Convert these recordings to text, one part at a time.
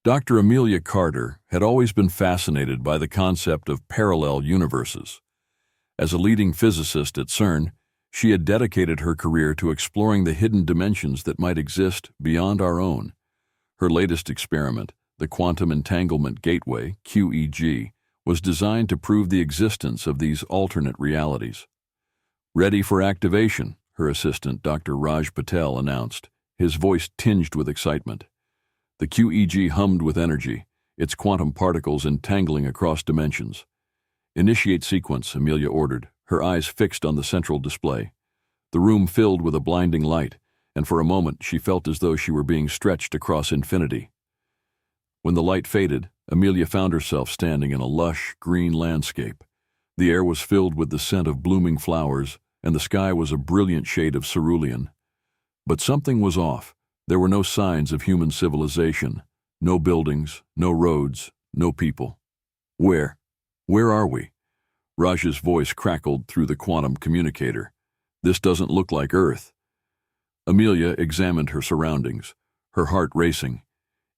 Dr. Amelia Carter had always been fascinated by the concept of parallel universes. As a leading physicist at CERN, she had dedicated her career to exploring the hidden dimensions that might exist beyond our own. Her latest experiment, the Quantum Entanglement Gateway, QEG, was designed to prove the existence of these alternate realities. "Ready for activation," her assistant, Dr. Raj Patel, announced, his voice tinged with excitement. The QEG hummed with energy, its quantum particles entangling across dimensions. "Initiate sequence," Amelia ordered, her eyes fixed on the central display. The room filled with a blinding light, and for a moment she felt as though she were being stretched across infinity. When the light faded, Amelia found herself standing in a lush, green landscape. The air was filled with the scent of blooming flowers, and the sky was a brilliant shade of cerulean. But something was off. There were no signs of human civilization, no buildings, no roads, no people. Where are we?" Raj's voice crackled through the quantum communicator. "This doesn't look like Earth." Amelia examined her surroundings, her heart racing.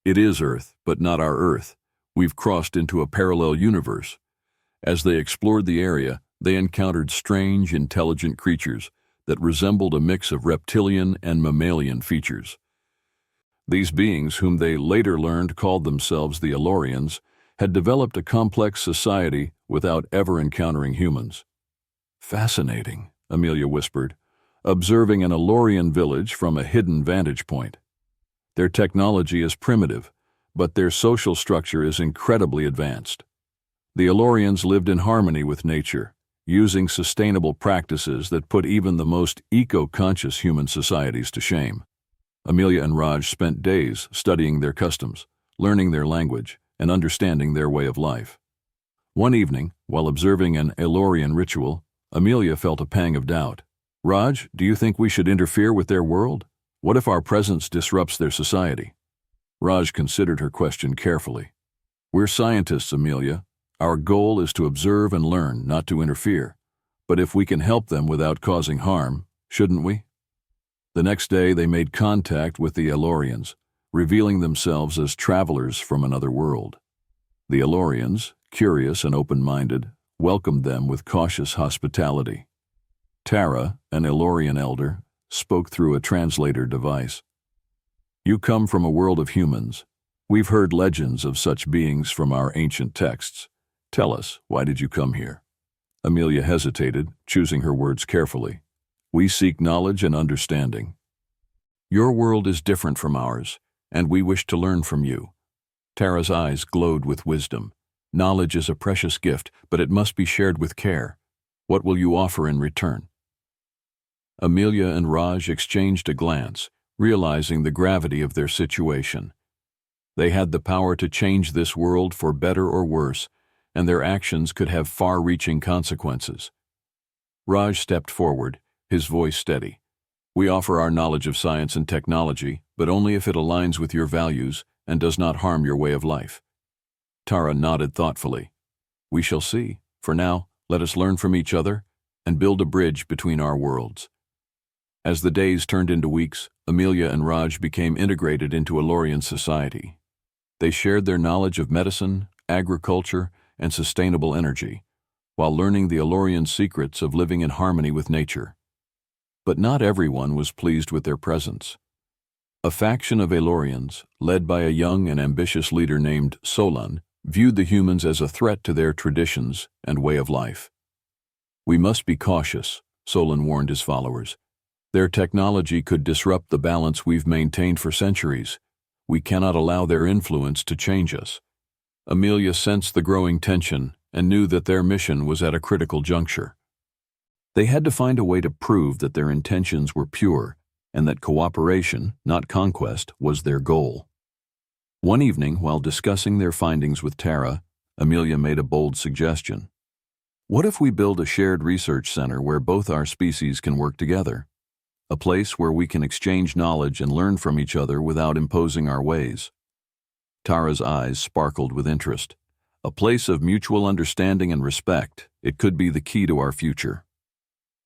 "It is Earth, but not our Earth. We've crossed into a parallel universe." As they explored the area, they encountered strange, intelligent creatures that resembled a mix of reptilian and mammalian features. These beings, whom they later learned called themselves the Elorians, had developed a complex society without ever encountering humans. "Fascinating," Amelia whispered, observing an Elorian village from a hidden vantage point. "Their technology is primitive, but their social structure is incredibly advanced. The Elorians lived in harmony with nature, using sustainable practices that put even the most eco-conscious human societies to shame." Amelia and Raj spent days studying their customs, learning their language, and understanding their way of life. One evening, while observing an Elorian ritual, Amelia felt a pang of doubt. "Raj, do you think we should interfere with their world? What if our presence disrupts their society?" Raj considered her question carefully. "We're scientists, Amelia. Our goal is to observe and learn, not to interfere. But if we can help them without causing harm, shouldn't we?" The next day they made contact with the Elorians, revealing themselves as travelers from another world. The Elorians, curious and open-minded, welcomed them with cautious hospitality. Tara, an Elorian elder, spoke through a translator device. "You come from a world of humans. We've heard legends of such beings from our ancient texts. Tell us, why did you come here?" Amelia hesitated, choosing her words carefully. "We seek knowledge and understanding. Your world is different from ours, and we wish to learn from you." Tara's eyes glowed with wisdom. "Knowledge is a precious gift, but it must be shared with care. What will you offer in return?" Amelia and Raj exchanged a glance, realizing the gravity of their situation. They had the power to change this world for better or worse, and their actions could have far-reaching consequences. Raj stepped forward, his voice steady. "We offer our knowledge of science and technology, but only if it aligns with your values and does not harm your way of life." Tara nodded thoughtfully. "We shall see. For now, let us learn from each other and build a bridge between our worlds." As the days turned into weeks, Amelia and Raj became integrated into Elorian society. They shared their knowledge of medicine, agriculture, and sustainable energy, while learning the Elorian secrets of living in harmony with nature. But not everyone was pleased with their presence. A faction of Elorians, led by a young and ambitious leader named Solon, viewed the humans as a threat to their traditions and way of life. "We must be cautious," Solon warned his followers. "Their technology could disrupt the balance we've maintained for centuries. We cannot allow their influence to change us." Amelia sensed the growing tension and knew that their mission was at a critical juncture. They had to find a way to prove that their intentions were pure and that cooperation, not conquest, was their goal. One evening, while discussing their findings with Tara, Amelia made a bold suggestion. "What if we build a shared research center where both our species can work together? A place where we can exchange knowledge and learn from each other without imposing our ways." Tara's eyes sparkled with interest. "A place of mutual understanding and respect. It could be the key to our future."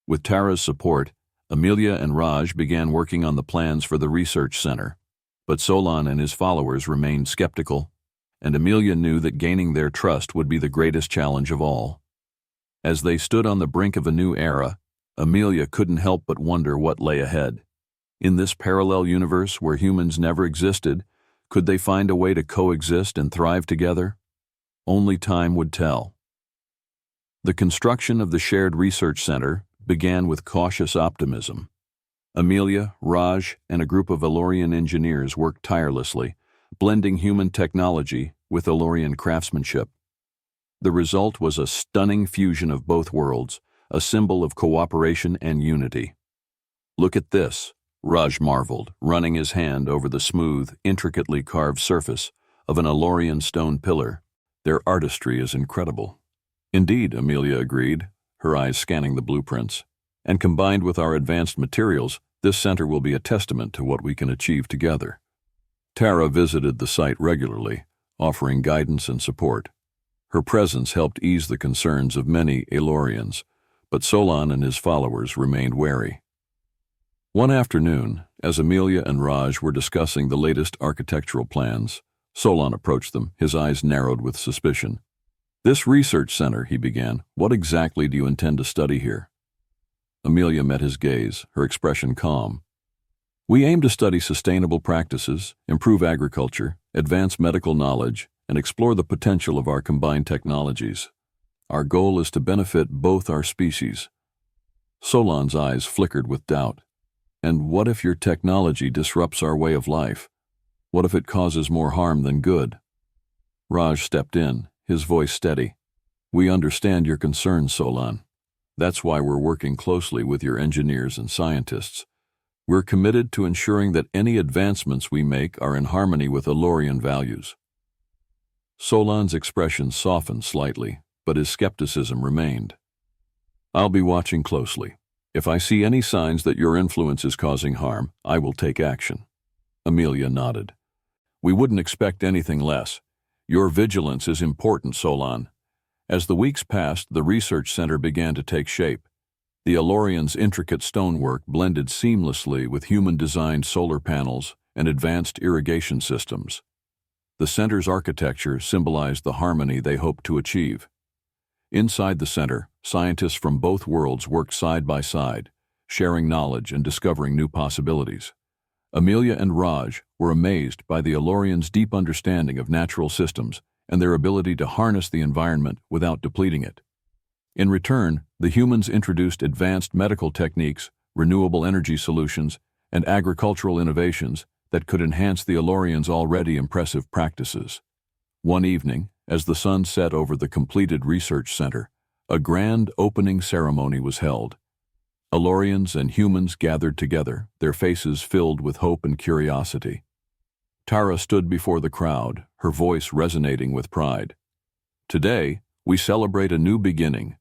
With Tara's support, Amelia and Raj began working on the plans for the research center. But Solon and his followers remained skeptical, and Amelia knew that gaining their trust would be the greatest challenge of all. As they stood on the brink of a new era, Amelia couldn't help but wonder what lay ahead. In this parallel universe where humans never existed, could they find a way to coexist and thrive together? Only time would tell. The construction of the shared research center began with cautious optimism. Amelia, Raj, and a group of Elorian engineers worked tirelessly, blending human technology with Elorian craftsmanship. The result was a stunning fusion of both worlds, a symbol of cooperation and unity. "Look at this," Raj marveled, running his hand over the smooth, intricately carved surface of an Elorian stone pillar. "Their artistry is incredible." "Indeed," Amelia agreed, her eyes scanning the blueprints. "And combined with our advanced materials, this center will be a testament to what we can achieve together." Tara visited the site regularly, offering guidance and support. Her presence helped ease the concerns of many Elorians, but Solon and his followers remained wary. One afternoon, as Amelia and Raj were discussing the latest architectural plans, Solon approached them, his eyes narrowed with suspicion. "This research center," he began, "what exactly do you intend to study here?" Amelia met his gaze, her expression calm. "We aim to study sustainable practices, improve agriculture, advance medical knowledge, and explore the potential of our combined technologies. Our goal is to benefit both our species." Solon's eyes flickered with doubt. "And what if your technology disrupts our way of life? What if it causes more harm than good?" Raj stepped in, his voice steady. "We understand your concerns, Solon. That's why we're working closely with your engineers and scientists. We're committed to ensuring that any advancements we make are in harmony with Elorian values." Solon's expression softened slightly, but his skepticism remained. "I'll be watching closely. If I see any signs that your influence is causing harm, I will take action." Amelia nodded. "We wouldn't expect anything less. Your vigilance is important, Solon." As the weeks passed, the research center began to take shape. The Elorians' intricate stonework blended seamlessly with human-designed solar panels and advanced irrigation systems. The center's architecture symbolized the harmony they hoped to achieve. Inside the center, scientists from both worlds worked side by side, sharing knowledge and discovering new possibilities. Amelia and Raj were amazed by the Elorians' deep understanding of natural systems and their ability to harness the environment without depleting it. In return, the humans introduced advanced medical techniques, renewable energy solutions, and agricultural innovations that could enhance the Elorians' already impressive practices. One evening, as the sun set over the completed research center, a grand opening ceremony was held. Elorians and humans gathered together, their faces filled with hope and curiosity. Tara stood before the crowd, her voice resonating with pride. "Today, we celebrate a new beginning.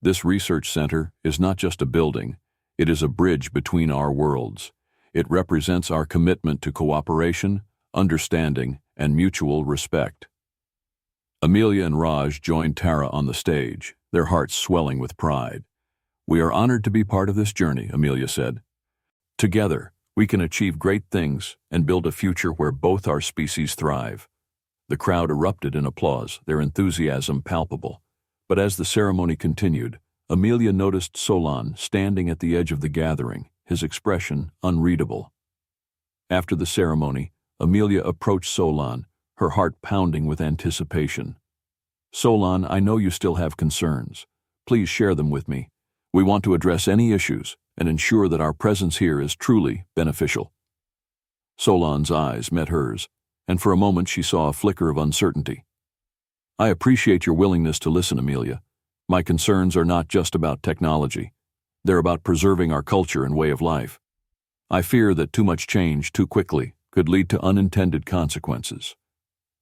This research center is not just a building, it is a bridge between our worlds. It represents our commitment to cooperation, understanding, and mutual respect." Amelia and Raj joined Tara on the stage, their hearts swelling with pride. "We are honored to be part of this journey," Amelia said. "Together, we can achieve great things and build a future where both our species thrive." The crowd erupted in applause, their enthusiasm palpable. But as the ceremony continued, Amelia noticed Solon standing at the edge of the gathering, his expression unreadable. After the ceremony, Amelia approached Solon, her heart pounding with anticipation. "Solon, I know you still have concerns. Please share them with me. We want to address any issues and ensure that our presence here is truly beneficial." Solon's eyes met hers, and for a moment she saw a flicker of uncertainty. "I appreciate your willingness to listen, Amelia. My concerns are not just about technology. They're about preserving our culture and way of life. I fear that too much change too quickly could lead to unintended consequences."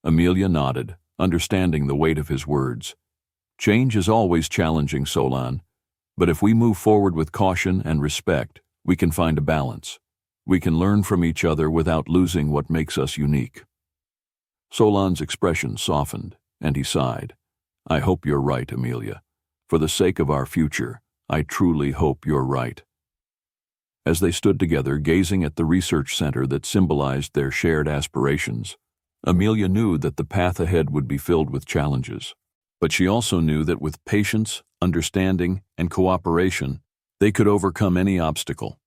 Amelia nodded, understanding the weight of his words. "Change is always challenging, Solon, but if we move forward with caution and respect, we can find a balance. We can learn from each other without losing what makes us unique." Solon's expression softened, and he sighed. "I hope you're right, Amelia. For the sake of our future, I truly hope you're right." As they stood together, gazing at the research center that symbolized their shared aspirations, Amelia knew that the path ahead would be filled with challenges. But she also knew that with patience, understanding, and cooperation, they could overcome any obstacle.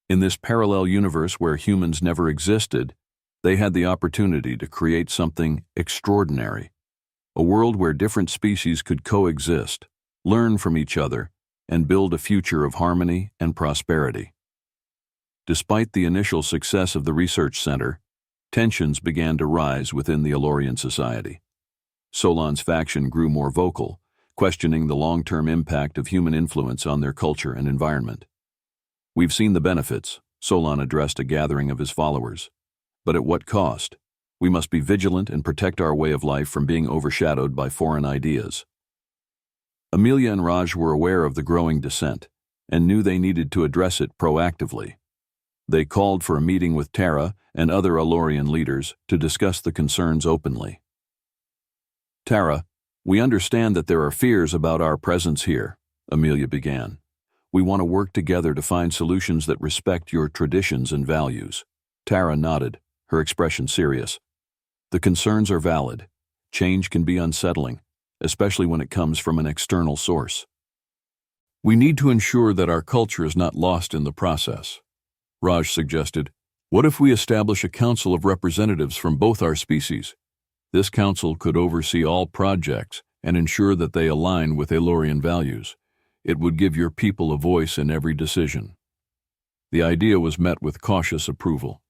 In this parallel universe where humans never existed, they had the opportunity to create something extraordinary. A world where different species could coexist, learn from each other, and build a future of harmony and prosperity. Despite the initial success of the research center, tensions began to rise within the Elorian society. Solon's faction grew more vocal, questioning the long-term impact of human influence on their culture and environment. "We've seen the benefits," Solon addressed a gathering of his followers. "But at what cost? We must be vigilant and protect our way of life from being overshadowed by foreign ideas." Amelia and Raj were aware of the growing dissent and knew they needed to address it proactively. They called for a meeting with Tara and other Elorian leaders to discuss the concerns openly. "Tara, we understand that there are fears about our presence here," Amelia began. "We want to work together to find solutions that respect your traditions and values." Tara nodded, her expression serious. "The concerns are valid. Change can be unsettling, especially when it comes from an external source. We need to ensure that our culture is not lost in the process." Raj suggested, "What if we establish a council of representatives from both our species? This council could oversee all projects and ensure that they align with Elorian values. It would give your people a voice in every decision." The idea was met with cautious approval.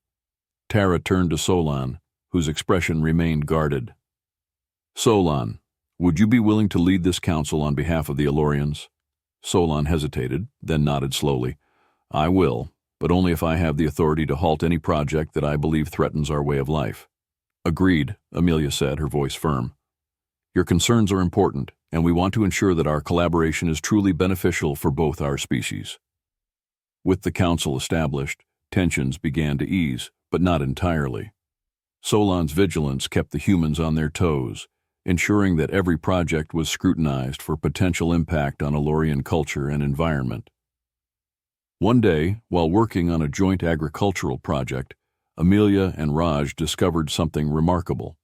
Tara turned to Solon, whose expression remained guarded. "Solon, would you be willing to lead this council on behalf of the Elorians?" Solon hesitated, then nodded slowly. "I will, but only if I have the authority to halt any project that I believe threatens our way of life." "Agreed," Amelia said, her voice firm. "Your concerns are important, and we want to ensure that our collaboration is truly beneficial for both our species." With the council established, tensions began to ease, but not entirely. Solon's vigilance kept the humans on their toes, ensuring that every project was scrutinized for potential impact on Elorian culture and environment. One day, while working on a joint agricultural project, Amelia and Raj discovered something remarkable.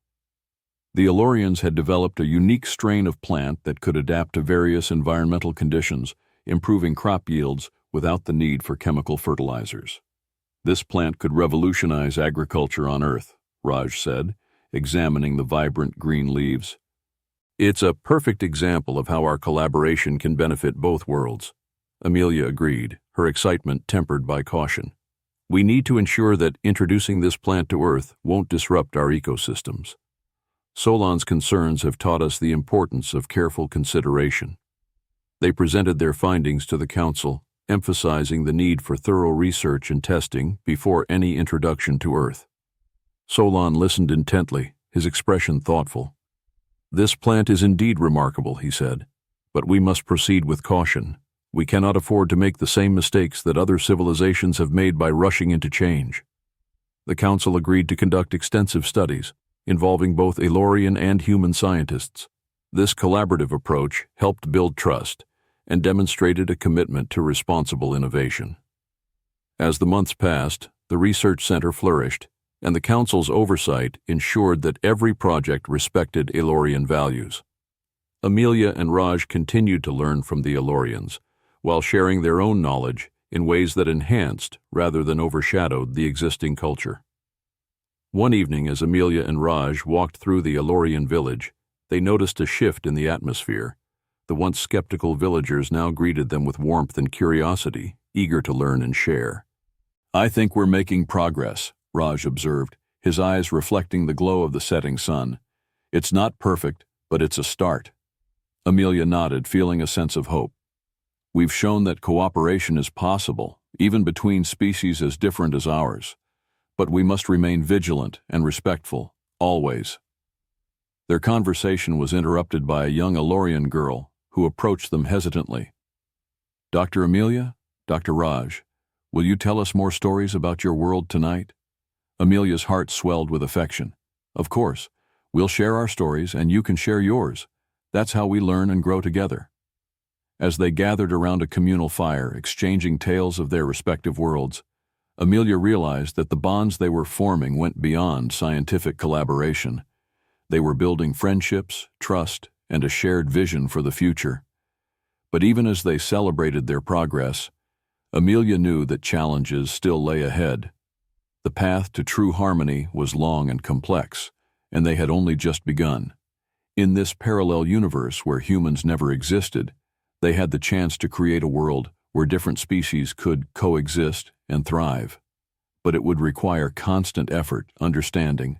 The Elorians had developed a unique strain of plant that could adapt to various environmental conditions, improving crop yields without the need for chemical fertilizers. "This plant could revolutionize agriculture on Earth," Raj said, examining the vibrant green leaves. "It's a perfect example of how our collaboration can benefit both worlds." Amelia agreed, her excitement tempered by caution. "We need to ensure that introducing this plant to Earth won't disrupt our ecosystems. Solon's concerns have taught us the importance of careful consideration." They presented their findings to the council, emphasizing the need for thorough research and testing before any introduction to Earth. Solon listened intently, his expression thoughtful. "This plant is indeed remarkable," he said, "but we must proceed with caution. We cannot afford to make the same mistakes that other civilizations have made by rushing into change." The council agreed to conduct extensive studies, involving both Elorian and human scientists. This collaborative approach helped build trust and demonstrated a commitment to responsible innovation. As the months passed, the research center flourished, and the council's oversight ensured that every project respected Elorian values. Amelia and Raj continued to learn from the Elorians, while sharing their own knowledge in ways that enhanced rather than overshadowed the existing culture. One evening, as Amelia and Raj walked through the Elorian village, they noticed a shift in the atmosphere. The once skeptical villagers now greeted them with warmth and curiosity, eager to learn and share. "I think we're making progress," Raj observed, his eyes reflecting the glow of the setting sun. "It's not perfect, but it's a start." Amelia nodded, feeling a sense of hope. "We've shown that cooperation is possible, even between species as different as ours. But we must remain vigilant and respectful, always." Their conversation was interrupted by a young Elorian girl who approached them hesitantly. "Dr. Amelia, Dr. Raj, will you tell us more stories about your world tonight?" Amelia's heart swelled with affection. "Of course. We'll share our stories and you can share yours. That's how we learn and grow together." As they gathered around a communal fire, exchanging tales of their respective worlds, Amelia realized that the bonds they were forming went beyond scientific collaboration. They were building friendships, trust, and a shared vision for the future. But even as they celebrated their progress, Amelia knew that challenges still lay ahead. The path to true harmony was long and complex, and they had only just begun. In this parallel universe where humans never existed, they had the chance to create a world where different species could coexist and thrive. But it would require constant effort, understanding,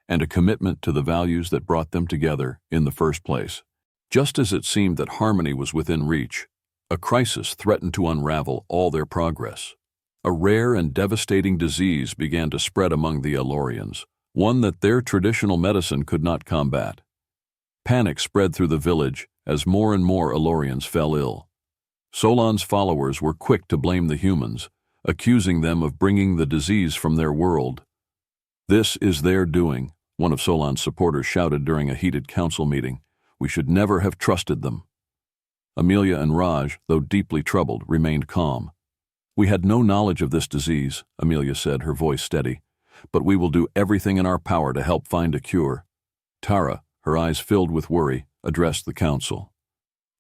and a commitment to the values that brought them together in the first place. Just as it seemed that harmony was within reach, a crisis threatened to unravel all their progress. A rare and devastating disease began to spread among the Elorians, one that their traditional medicine could not combat. Panic spread through the village as more and more Elorians fell ill. Solon's followers were quick to blame the humans, accusing them of bringing the disease from their world. "This is their doing," one of Solon's supporters shouted during a heated council meeting. "We should never have trusted them." Amelia and Raj, though deeply troubled, remained calm. "We had no knowledge of this disease," Amelia said, her voice steady, "but we will do everything in our power to help find a cure." Tara, her eyes filled with worry, addressed the council.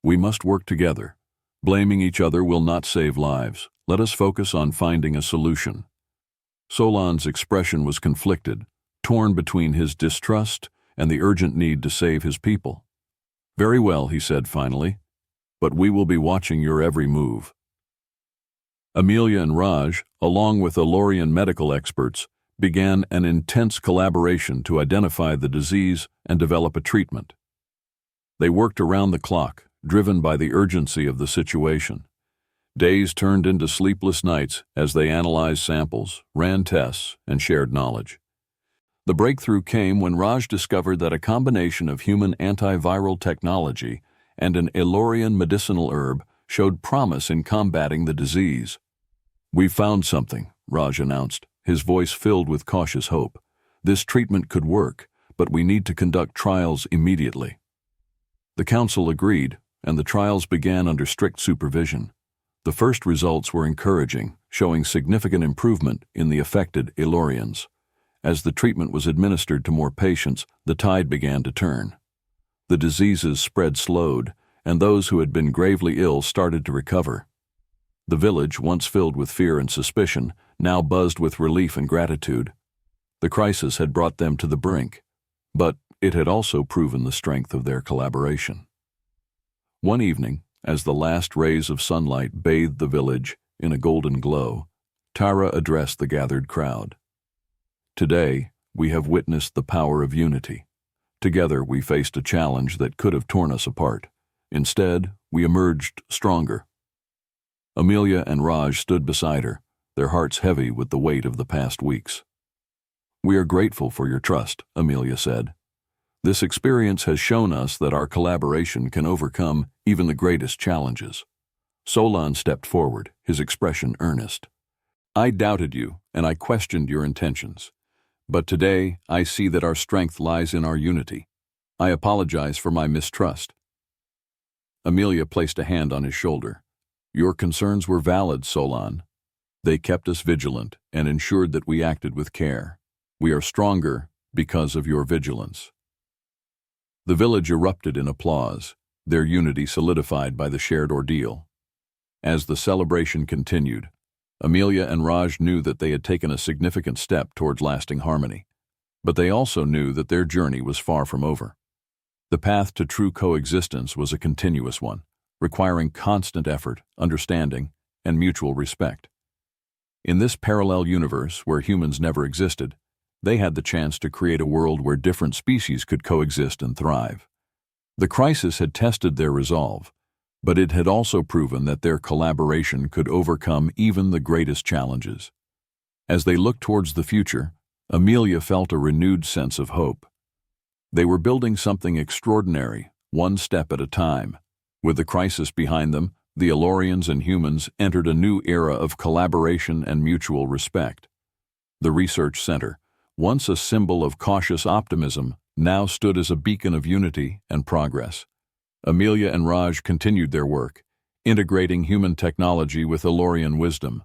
"We must work together. Blaming each other will not save lives. Let us focus on finding a solution." Solon's expression was conflicted, torn between his distrust and the urgent need to save his people. "Very well," he said finally, "but we will be watching your every move." Amelia and Raj, along with Elorian medical experts, began an intense collaboration to identify the disease and develop a treatment. They worked around the clock, driven by the urgency of the situation. Days turned into sleepless nights as they analyzed samples, ran tests, and shared knowledge. The breakthrough came when Raj discovered that a combination of human antiviral technology and an Elorian medicinal herb showed promise in combating the disease. "We've found something," Raj announced, his voice filled with cautious hope. "This treatment could work, but we need to conduct trials immediately." The council agreed, and the trials began under strict supervision. The first results were encouraging, showing significant improvement in the affected Elorians. As the treatment was administered to more patients, the tide began to turn. The disease's spread slowed, and those who had been gravely ill started to recover. The village, once filled with fear and suspicion, now buzzed with relief and gratitude. The crisis had brought them to the brink, but it had also proven the strength of their collaboration. One evening, as the last rays of sunlight bathed the village in a golden glow, Tara addressed the gathered crowd. "Today, we have witnessed the power of unity. Together, we faced a challenge that could have torn us apart. Instead, we emerged stronger." Amelia and Raj stood beside her, their hearts heavy with the weight of the past weeks. "We are grateful for your trust," Amelia said. "This experience has shown us that our collaboration can overcome even the greatest challenges." Solon stepped forward, his expression earnest. "I doubted you, and I questioned your intentions. But today, I see that our strength lies in our unity. I apologize for my mistrust." Amelia placed a hand on his shoulder. "Your concerns were valid, Solon. They kept us vigilant and ensured that we acted with care. We are stronger because of your vigilance." The village erupted in applause, their unity solidified by the shared ordeal. As the celebration continued, Amelia and Raj knew that they had taken a significant step towards lasting harmony, but they also knew that their journey was far from over. The path to true coexistence was a continuous one, requiring constant effort, understanding, and mutual respect. In this parallel universe where humans never existed, they had the chance to create a world where different species could coexist and thrive. The crisis had tested their resolve, but it had also proven that their collaboration could overcome even the greatest challenges. As they looked towards the future, Amelia felt a renewed sense of hope. They were building something extraordinary, one step at a time. With the crisis behind them, the Elorians and humans entered a new era of collaboration and mutual respect. The research center, once a symbol of cautious optimism, now stood as a beacon of unity and progress. Amelia and Raj continued their work, integrating human technology with Elorian wisdom.